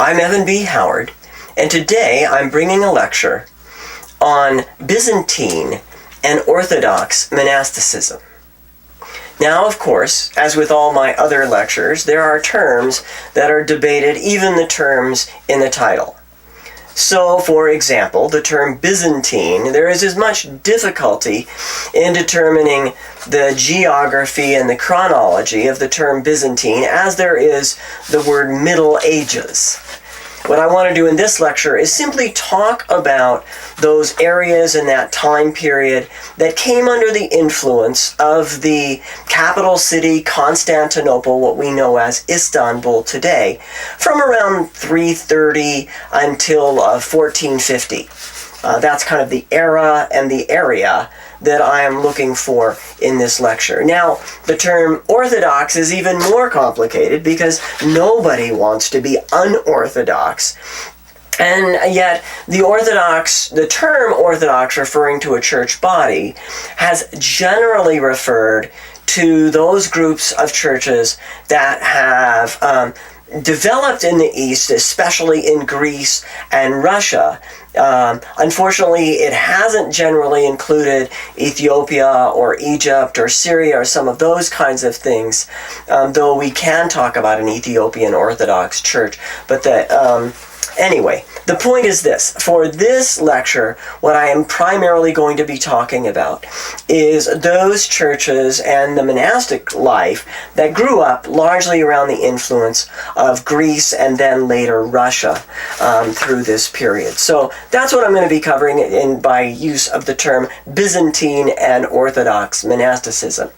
I'm Evan B. Howard, and today I'm bringing a lecture on Byzantine and Orthodox monasticism. Now, of course, as with all my other lectures, there are terms that are debated, even the terms in the title. So, for example, the term Byzantine, there is as much difficulty in determining the geography and the chronology of the term Byzantine as there is the word Middle Ages. What I want to do in this lecture is simply talk about those areas in that time period that came under the influence of the capital city Constantinople, what we know as Istanbul today, from around 330 until 1450. That's kind of the era and the area that I am looking for in this lecture. Now, the term Orthodox is even more complicated because nobody wants to be unorthodox. And yet, the term Orthodox referring to a church body has generally referred to those groups of churches that have developed in the East, especially in Greece and Russia. Unfortunately, it hasn't generally included Ethiopia or Egypt or Syria or some of those kinds of things, though we can talk about an Ethiopian Orthodox church. But anyway, the point is this. For this lecture, what I am primarily going to be talking about is those churches and the monastic life that grew up largely around the influence of Greece and then later Russia through this period. So that's what I'm going to be covering by use of the term Byzantine and Orthodox monasticism.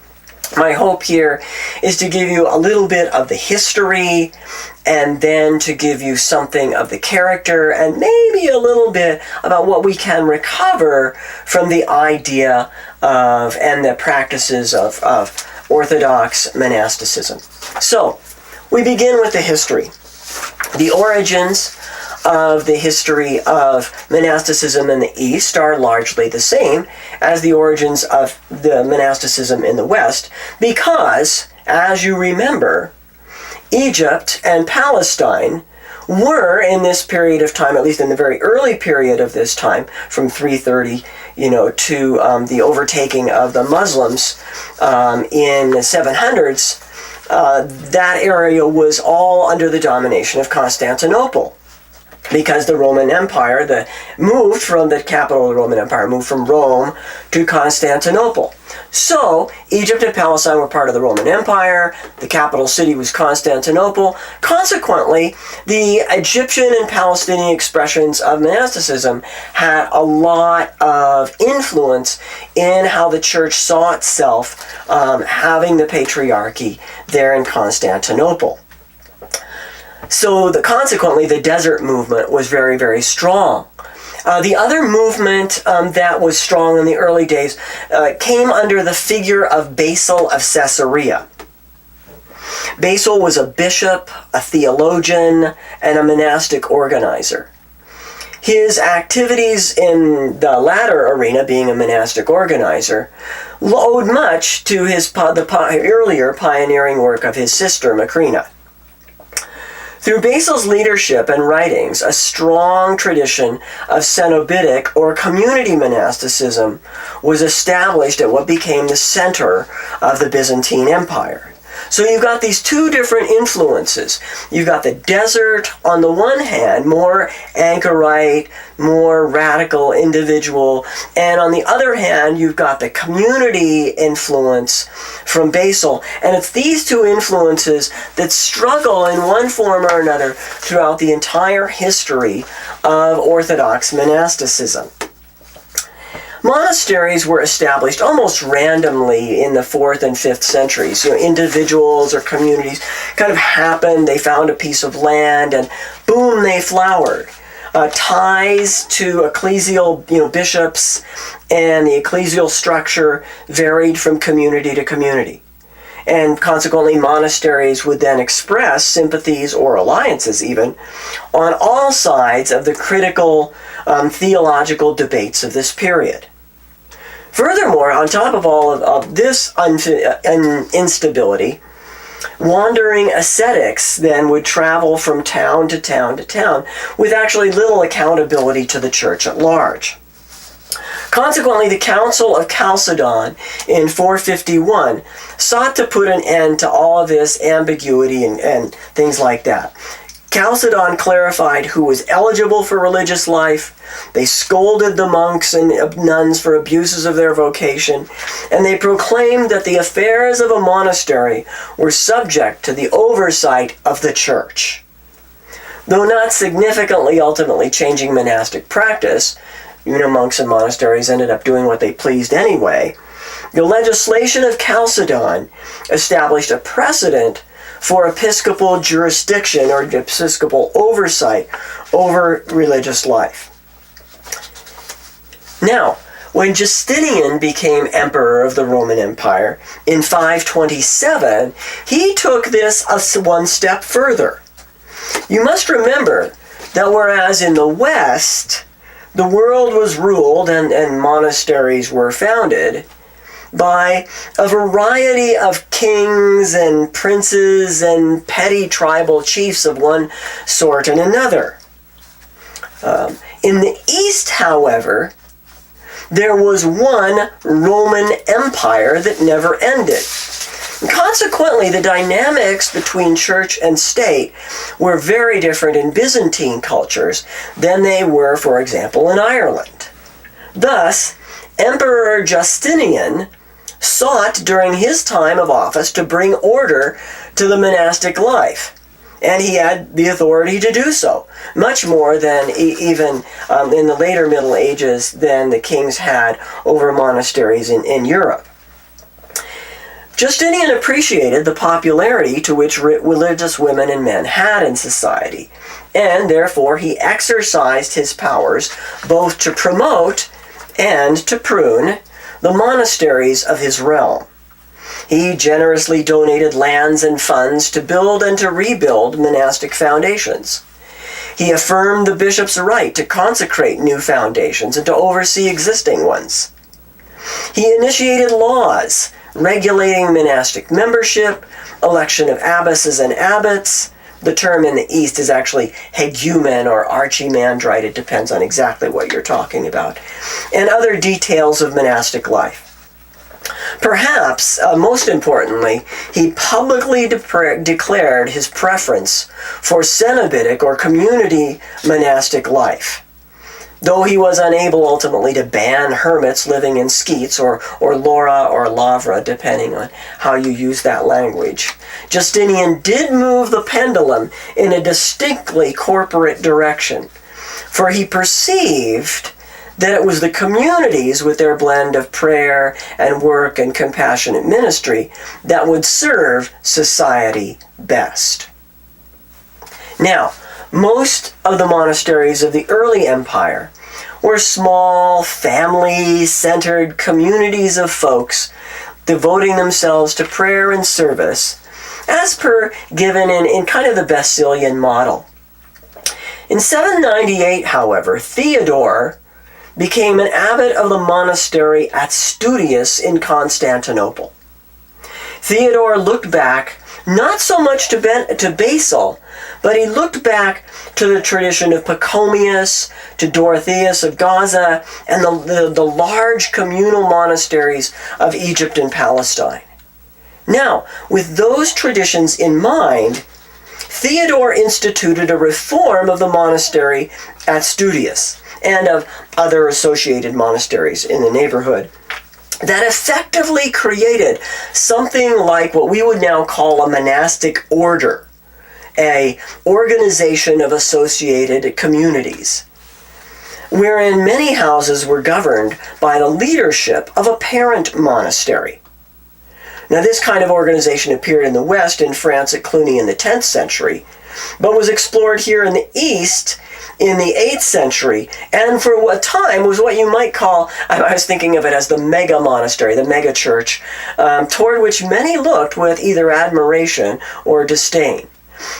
My hope here is to give you a little bit of the history and then to give you something of the character and maybe a little bit about what we can recover from the idea of and the practices of Orthodox monasticism. So, we begin with the history. The origins of the history of monasticism in the East are largely the same as the origins of the monasticism in the West because, as you remember, Egypt and Palestine were in this period of time, at least in the very early period of this time, from 330, to the overtaking of the Muslims in the 700s, that area was all under the domination of Constantinople. Because the Roman Empire moved from the capital of the Roman Empire, moved from Rome to Constantinople. So, Egypt and Palestine were part of the Roman Empire. The capital city was Constantinople. Consequently, the Egyptian and Palestinian expressions of monasticism had a lot of influence in how the church saw itself having the patriarchy there in Constantinople. So consequently, the desert movement was very, very strong. The other movement that was strong in the early days came under the figure of Basil of Caesarea. Basil was a bishop, a theologian, and a monastic organizer. His activities in the latter arena, being a monastic organizer, owed much to the earlier pioneering work of his sister, Macrina. Through Basil's leadership and writings, a strong tradition of cenobitic or community monasticism was established at what became the center of the Byzantine Empire. So you've got these two different influences. You've got the desert on the one hand, more anchorite, more radical individual, and on the other hand, you've got the community influence from Basil. And it's these two influences that struggle in one form or another throughout the entire history of Orthodox monasticism. Monasteries were established almost randomly in the 4th and 5th centuries. Individuals or communities kind of happened, they found a piece of land, and boom, they flowered. Ties to ecclesial, bishops and the ecclesial structure varied from community to community. And consequently, monasteries would then express sympathies or alliances even on all sides of the critical theological debates of this period. Furthermore, on top of all of this instability, Wandering ascetics then would travel from town to town to town with actually little accountability to the church at large. Consequently, the Council of Chalcedon in 451 sought to put an end to all of this ambiguity and things like that. Chalcedon clarified who was eligible for religious life. They scolded the monks and nuns for abuses of their vocation, and they proclaimed that the affairs of a monastery were subject to the oversight of the church. Though not significantly ultimately changing monastic practice, monks and monasteries ended up doing what they pleased anyway, the legislation of Chalcedon established a precedent for episcopal jurisdiction or episcopal oversight over religious life. Now, when Justinian became emperor of the Roman Empire in 527, he took this one step further. You must remember that whereas in the West, the world was ruled and monasteries were founded by a variety of kings and princes and petty tribal chiefs of one sort and another. In the East, however, there was one Roman Empire that never ended. And consequently, the dynamics between church and state were very different in Byzantine cultures than they were, for example, in Ireland. Thus, Emperor Justinian sought during his time of office to bring order to the monastic life. And he had the authority to do so, much more than even in the later Middle Ages than the kings had over monasteries in Europe. Justinian appreciated the popularity to which religious women and men had in society, and therefore he exercised his powers both to promote and to prune the monasteries of his realm. He generously donated lands and funds to build and to rebuild monastic foundations. He affirmed the bishop's right to consecrate new foundations and to oversee existing ones. He initiated laws regulating monastic membership, election of abbesses and abbots. The term in the East is actually hegumen or archimandrite. It depends on exactly what you're talking about. And other details of monastic life. Perhaps, most importantly, he publicly declared his preference for cenobitic or community monastic life. Though he was unable ultimately to ban hermits living in skeets or lora or lavra, depending on how you use that language, Justinian did move the pendulum in a distinctly corporate direction, for he perceived that it was the communities with their blend of prayer and work and compassionate ministry that would serve society best. Now, most of the monasteries of the early empire were small, family-centered communities of folks devoting themselves to prayer and service, as per given in kind of the Basilian model. In 798, however, Theodore became an abbot of the monastery at Studius in Constantinople. Theodore looked back not so much to Basil, but he looked back to the tradition of Pachomius, to Dorotheus of Gaza, and the large communal monasteries of Egypt and Palestine. Now, with those traditions in mind, Theodore instituted a reform of the monastery at Studius and of other associated monasteries in the neighborhood that effectively created something like what we would now call a monastic order, an organization of associated communities, wherein many houses were governed by the leadership of a parent monastery. Now, this kind of organization appeared in the West, in France at Cluny in the 10th century, but was explored here in the East in the 8th century, and for what time was what you might call, I was thinking of it as the mega monastery, the mega church, toward which many looked with either admiration or disdain.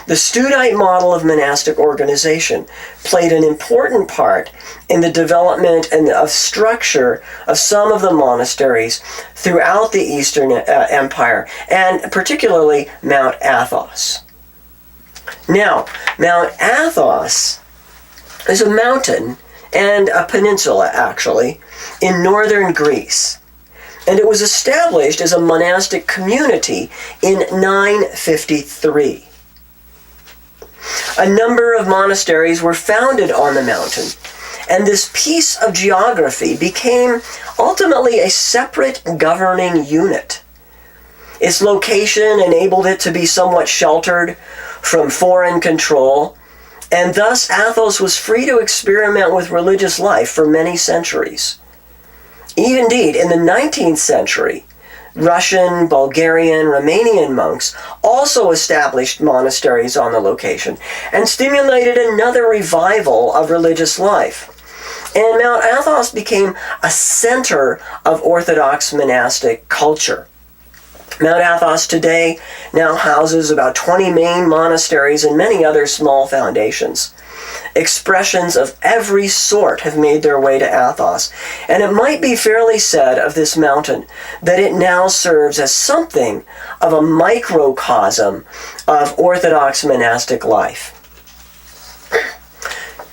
the Studite model of monastic organization played an important part in the development and of structure of some of the monasteries throughout the Eastern Empire, and particularly Mount Athos. Now, Mount Athos is a mountain and a peninsula, actually, in northern Greece. And it was established as a monastic community in 953. A number of monasteries were founded on the mountain, and this piece of geography became ultimately a separate governing unit. Its location enabled it to be somewhat sheltered from foreign control, and thus Athos was free to experiment with religious life for many centuries. Indeed, in the 19th century, Russian, Bulgarian, Romanian monks also established monasteries on the location and stimulated another revival of religious life. And Mount Athos became a center of Orthodox monastic culture. Mount Athos today now houses about 20 main monasteries and many other small foundations. Expressions of every sort have made their way to Athos, and it might be fairly said of this mountain that it now serves as something of a microcosm of Orthodox monastic life.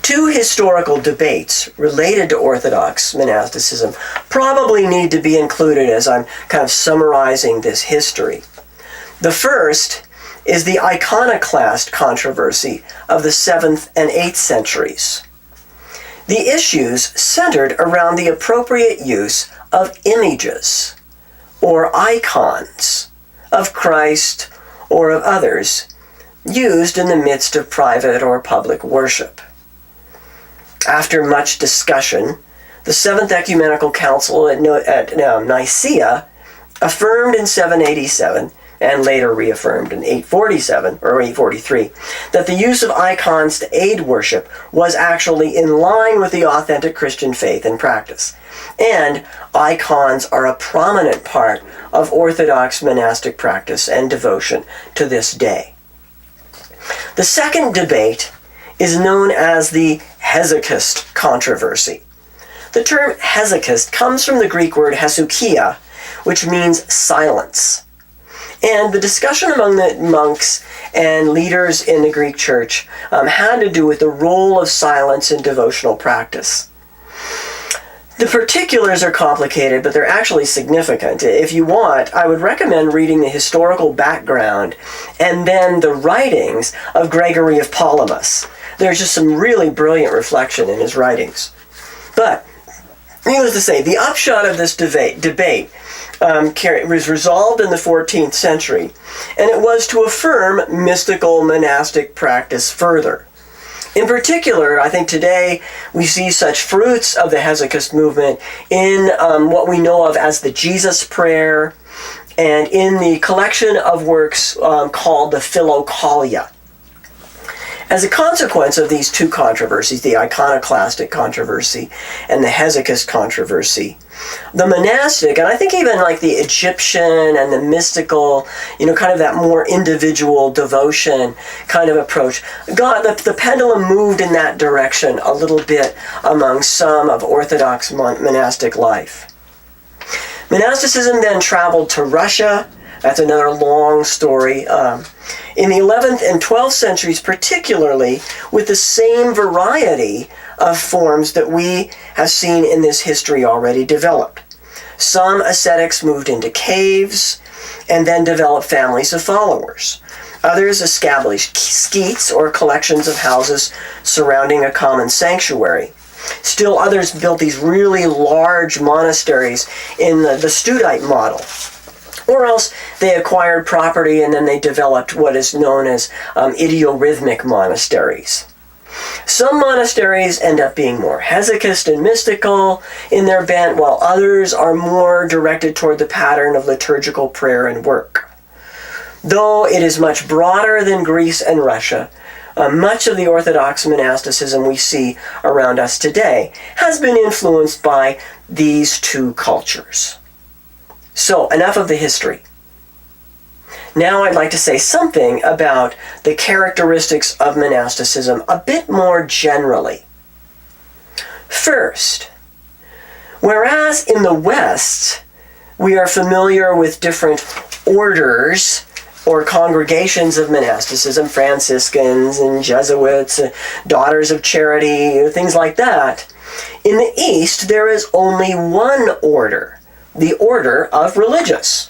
Two historical debates related to Orthodox monasticism probably need to be included as I'm kind of summarizing this history. The first is the iconoclast controversy of the 7th and 8th centuries. The issues centered around the appropriate use of images or icons of Christ or of others used in the midst of private or public worship. After much discussion, the Seventh Ecumenical Council at Nicaea affirmed in 787 and later reaffirmed in 847 or 843 that the use of icons to aid worship was actually in line with the authentic Christian faith and practice. And icons are a prominent part of Orthodox monastic practice and devotion to this day. The second debate is known as the hesychast controversy. The term hesychast comes from the Greek word hesychia, which means silence. And the discussion among the monks and leaders in the Greek church had to do with the role of silence in devotional practice. The particulars are complicated, but they're actually significant. If you want, I would recommend reading the historical background and then the writings of Gregory of Palamas. There's just some really brilliant reflection in his writings. But, needless to say, the upshot of this debate was resolved in the 14th century, and it was to affirm mystical monastic practice further. In particular, I think today we see such fruits of the hesychast movement in what we know of as the Jesus Prayer and in the collection of works called the Philokalia. As a consequence of these two controversies, the iconoclastic controversy and the hesychast controversy, the monastic, and I think even like the Egyptian and the mystical, kind of that more individual devotion kind of approach, the pendulum moved in that direction a little bit among some of Orthodox monastic life. Monasticism then traveled to Russia. That's another long story. In the 11th and 12th centuries, particularly, with the same variety of forms that we have seen in this history already developed. Some ascetics moved into caves and then developed families of followers. Others established skeets or collections of houses surrounding a common sanctuary. Still others built these really large monasteries in the Studite model. Or else they acquired property and then they developed what is known as idiorhythmic monasteries. Some monasteries end up being more hesychast and mystical in their bent, while others are more directed toward the pattern of liturgical prayer and work. Though it is much broader than Greece and Russia, much of the Orthodox monasticism we see around us today has been influenced by these two cultures. So, enough of the history. Now I'd like to say something about the characteristics of monasticism a bit more generally. First, whereas in the West, we are familiar with different orders or congregations of monasticism, Franciscans and Jesuits, Daughters of Charity, things like that. In the East, there is only one order, the order of religious.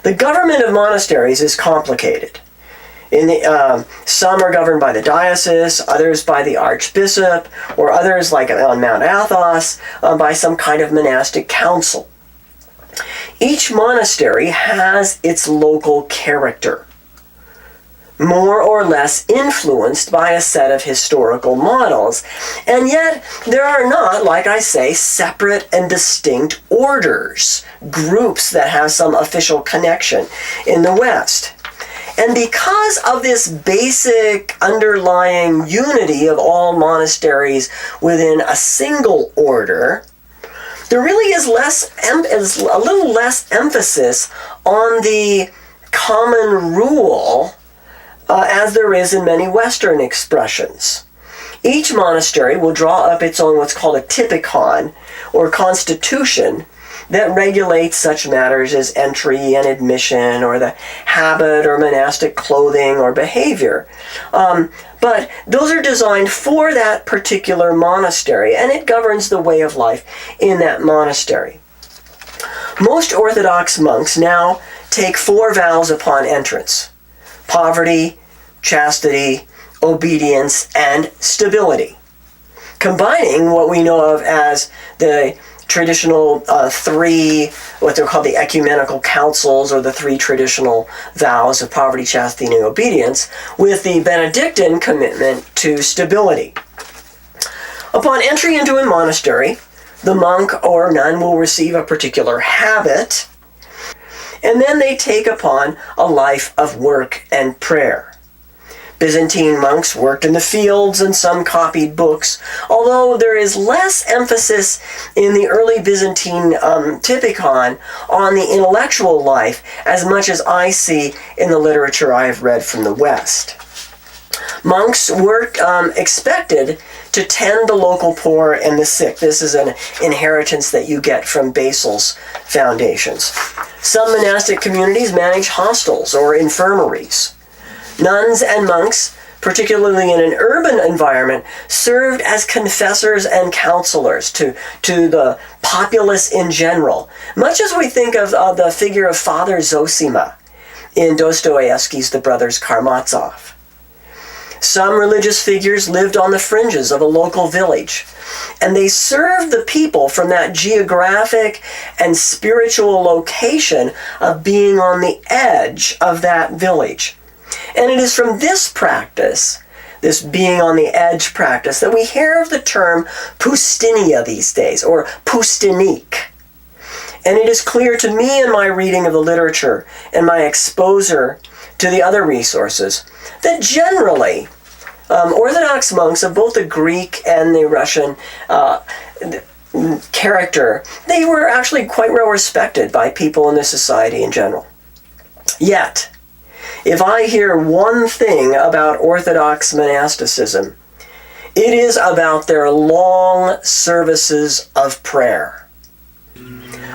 The government of monasteries is complicated. Some are governed by the diocese, others by the archbishop, or others, like on Mount Athos, by some kind of monastic council. Each monastery has its local character, more or less influenced by a set of historical models, and yet there are not, like I say, separate and distinct orders, groups that have some official connection in the West. And because of this basic underlying unity of all monasteries within a single order, there really is a little less emphasis on the common rule as there is in many Western expressions. Each monastery will draw up its own what's called a typicon, or constitution, that regulates such matters as entry and admission, or the habit or monastic clothing or behavior. But those are designed for that particular monastery, and it governs the way of life in that monastery. Most Orthodox monks now take 4 vows upon entrance: poverty, chastity, obedience, and stability, combining what we know of as the traditional 3, what they're called the ecumenical councils, or the 3 traditional vows of poverty, chastity, and obedience, with the Benedictine commitment to stability. Upon entry into a monastery, the monk or nun will receive a particular habit, and then they take upon a life of work and prayer. Byzantine monks worked in the fields and some copied books, although there is less emphasis in the early Byzantine typicon on the intellectual life as much as I see in the literature I have read from the West. Monks were expected to tend the local poor and the sick. This is an inheritance that you get from Basil's foundations. Some monastic communities manage hostels or infirmaries. Nuns and monks, particularly in an urban environment, served as confessors and counselors to the populace in general, much as we think of the figure of Father Zosima in Dostoevsky's The Brothers Karamazov. Some religious figures lived on the fringes of a local village, and they served the people from that geographic and spiritual location of being on the edge of that village. And it is from this practice, this being on the edge practice, that we hear of the term poustinia these days, or poustinique. And it is clear to me in my reading of the literature and my exposure to the other resources that generally Orthodox monks of both the Greek and the Russian character, they were actually quite well respected by people in the society in general. Yet, if I hear one thing about Orthodox monasticism, it is about their long services of prayer.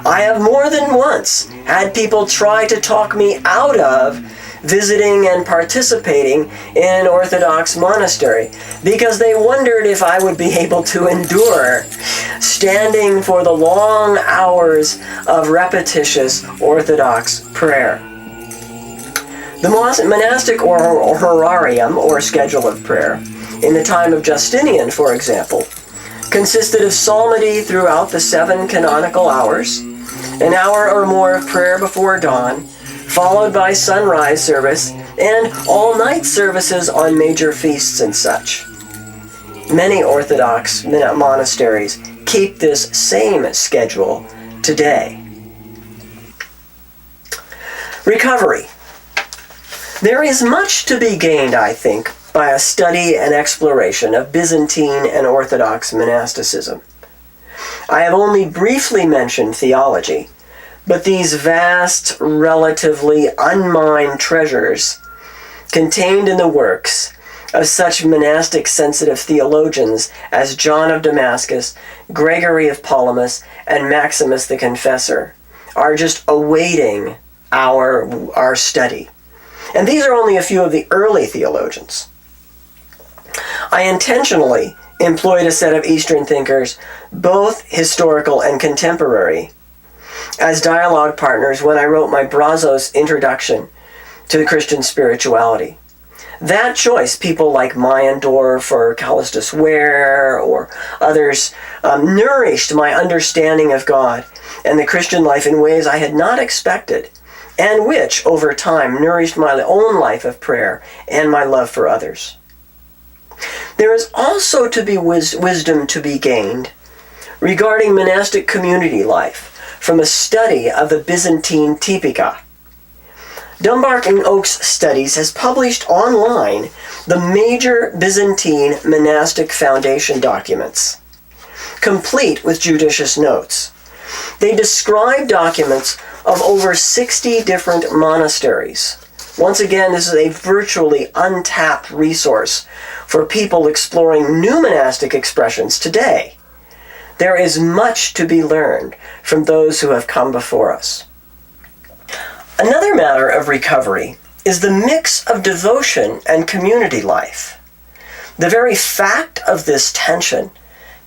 I have more than once had people try to talk me out of visiting and participating in an Orthodox monastery because they wondered if I would be able to endure standing for the long hours of repetitious Orthodox prayer. The monastic or horarium, or schedule of prayer, in the time of Justinian, for example, consisted of psalmody throughout the 7 canonical hours, an hour or more of prayer before dawn, followed by sunrise service, and all-night services on major feasts and such. Many Orthodox monasteries keep this same schedule today. Recovery. There is much to be gained, I think, by a study and exploration of Byzantine and Orthodox monasticism. I have only briefly mentioned theology, But these vast, relatively unmined treasures contained in the works of such monastic sensitive theologians as John of Damascus, Gregory of Palamas, and Maximus the Confessor are just awaiting our study. And these are only a few of the early theologians. I intentionally employed a set of Eastern thinkers, both historical and contemporary, as dialogue partners when I wrote my Brazos Introduction to the Christian Spirituality. That choice, people like Meyendorff or Callistus Ware or others, nourished my understanding of God and the Christian life in ways I had not expected, and which, over time, nourished my own life of prayer and my love for others. There is also to be wisdom to be gained regarding monastic community life from a study of the Byzantine Typica. Dumbarton and Oakes Studies has published online the major Byzantine monastic foundation documents, complete with judicious notes. They describe documents of over 60 different monasteries. Once again, this is a virtually untapped resource for people exploring new monastic expressions today. There is much to be learned from those who have come before us. Another matter of recovery is the mix of devotion and community life. The very fact of this tension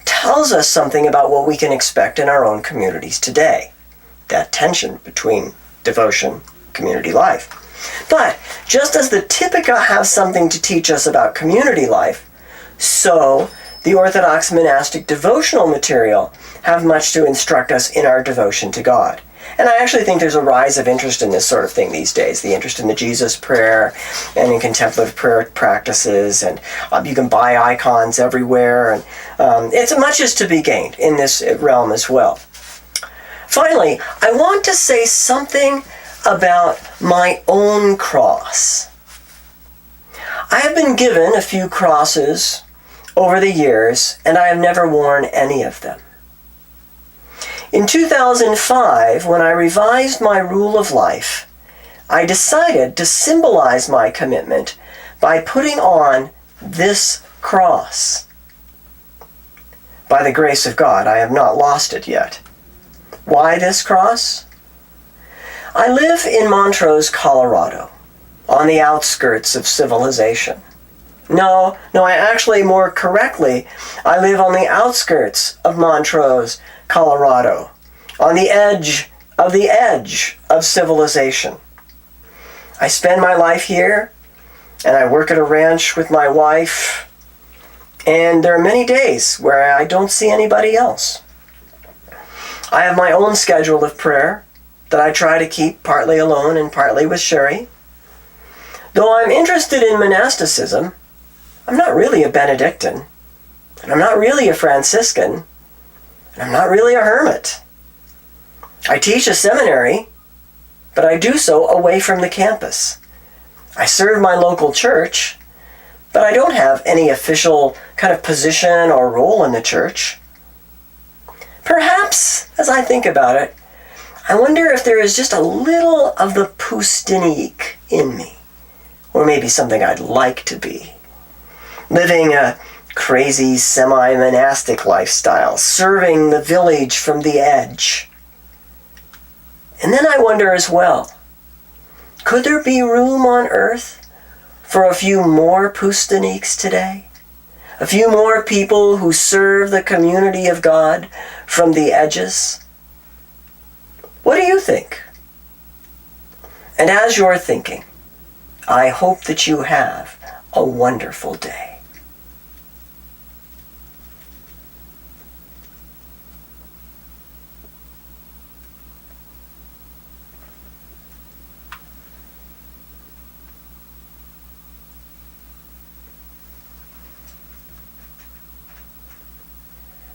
tells us something about what we can expect in our own communities today. That tension between devotion and community life. But just as the Typica have something to teach us about community life, so the Orthodox monastic devotional material have much to instruct us in our devotion to God. And I actually think there's a rise of interest in this sort of thing these days, the interest in the Jesus prayer and in contemplative prayer practices, and you can buy icons everywhere, and it's much is to be gained in this realm as well. Finally, I want to say something about my own cross. I have been given a few crosses over the years, and I have never worn any of them. In 2005, when I revised my rule of life, I decided to symbolize my commitment by putting on this cross. By the grace of God, I have not lost it yet. Why this cross? I live in Montrose, Colorado, on the outskirts of civilization. No, I actually, more correctly, I live on the outskirts of Montrose, Colorado, on the edge of civilization. I spend my life here, and I work at a ranch with my wife, and there are many days where I don't see anybody else. I have my own schedule of prayer that I try to keep partly alone and partly with Sherry. Though I'm interested in monasticism, I'm not really a Benedictine, and I'm not really a Franciscan, and I'm not really a hermit. I teach a seminary, but I do so away from the campus. I serve my local church, but I don't have any official kind of position or role in the church. Perhaps, as I think about it, I wonder if there is just a little of the Poustinique in me, or maybe something I'd like to be. Living a crazy semi-monastic lifestyle, serving the village from the edge. And then I wonder as well, could there be room on earth for a few more Poustiniques today? A few more people who serve the community of God from the edges? What do you think? And as you're thinking, I hope that you have a wonderful day.